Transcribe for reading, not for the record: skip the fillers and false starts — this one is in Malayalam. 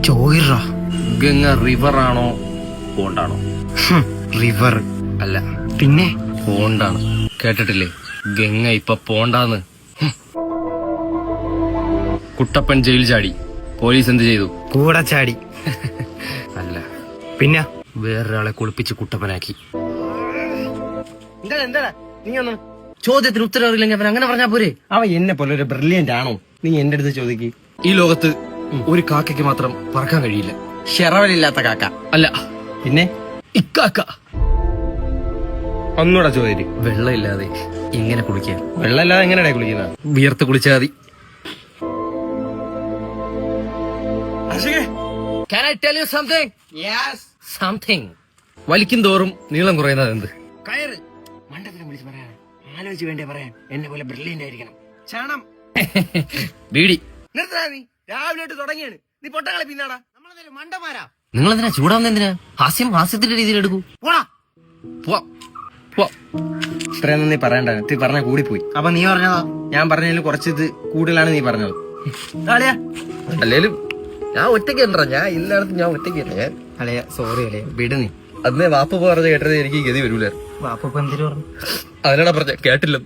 ചോയിറാ. ഗംഗ റിവർ ആണോ പോണ്ടാണോ? റിവർ അല്ല, പിന്നെ പോണ്ടാണ്. കേട്ടിട്ടില്ലേ ഗംഗ ഇപ്പൊ പോണ്ടാന്ന്? കുട്ടപ്പൻ ജയിൽ ചാടി, പോലീസ് എന്ത് ചെയ്തു? കൂടെ ചാടി. അല്ല, പിന്നെ വേറൊരാളെ കുളിപ്പിച്ച് കുട്ടപ്പനാക്കി. എന്താ നീ ഒന്ന് ചോദ്യത്തിന് ഉത്തരം അറിയില്ലെങ്കിൽ അവൻ അങ്ങനെ പറഞ്ഞാ പോരെ? അവൻ എന്നെ പോലെ ഒരു ബ്രില്യന്റ് ആണോ? നീ എന്റെ അടുത്ത് ചോദിക്ക്. ഈ ലോകത്ത് ഒരു കാക്കയ്ക്ക് മാത്രം പറക്കാൻ കഴിയില്ല. ഷെറവലില്ലാത്ത കാക്ക. അല്ല, പിന്നെ ഇക്കാക്ക. ഒന്നുകൂടെ ചോദിക്കും. വെള്ളമില്ലാതെ എങ്ങനെ കുളിക്കാൻ? വെള്ളമില്ലാതെ എങ്ങനെയാ കുളിക്കുന്നത്? വിയർത്ത് കുളിച്ചാൽ മതി. Can I tell you something? Yes. Something. വലിക്കും തോറും നീളം കുറയുന്നത് എന്ത്? കയറ്. മണ്ടത്തിനെ വിളിച്ച് പറയാൻ ആലോചിച്ച് വേണ്ടേ പറയാൻ. എന്നെ പോലെ ബ്രില്യന്റ് ആയിരിക്കണം. ചാണം. ബീഡി. നിർത്തടാ നീ. രാവിലെ തുടങ്ങിയാണ്. നീ പൊട്ടങ്ങളെ പിന്നാടാ. നമ്മളെന്തായാലും മണ്ടന്മാരാ. നിങ്ങൾ എന്തിനാ ചൂടാവുന്ന? എന്തിനാ? ഹാസ്യത്തിന്റെ രീതിയിൽ എടുക്കൂ. പോടാ. പോവാ. ഇത്രയൊന്നും നീ പറയണ്ട. നീ പറഞ്ഞ കൂടിപ്പോയി. അപ്പൊ നീ പറഞ്ഞതാ? ഞാൻ പറഞ്ഞതിൽ കുറച്ച് ഇത് കൂടുതലാണ് നീ പറഞ്ഞത്. അല്ലേലും ഞാൻ ഒറ്റയ്ക്ക് ഉണ്ടാ. ഞാൻ എല്ലായിടത്തും ഞാൻ ഒറ്റയ്ക്കല്ല. ഞാൻ അലയ സോറി അലയ വിട് നീ. അന്നേ വാപ്പ പറഞ്ഞ കേട്ടത് എനിക്ക് ഗതി വരൂല. വാപ്പ എന്തിനു പറഞ്ഞു? അതിനാണ് പറഞ്ഞ കേട്ടില്ല.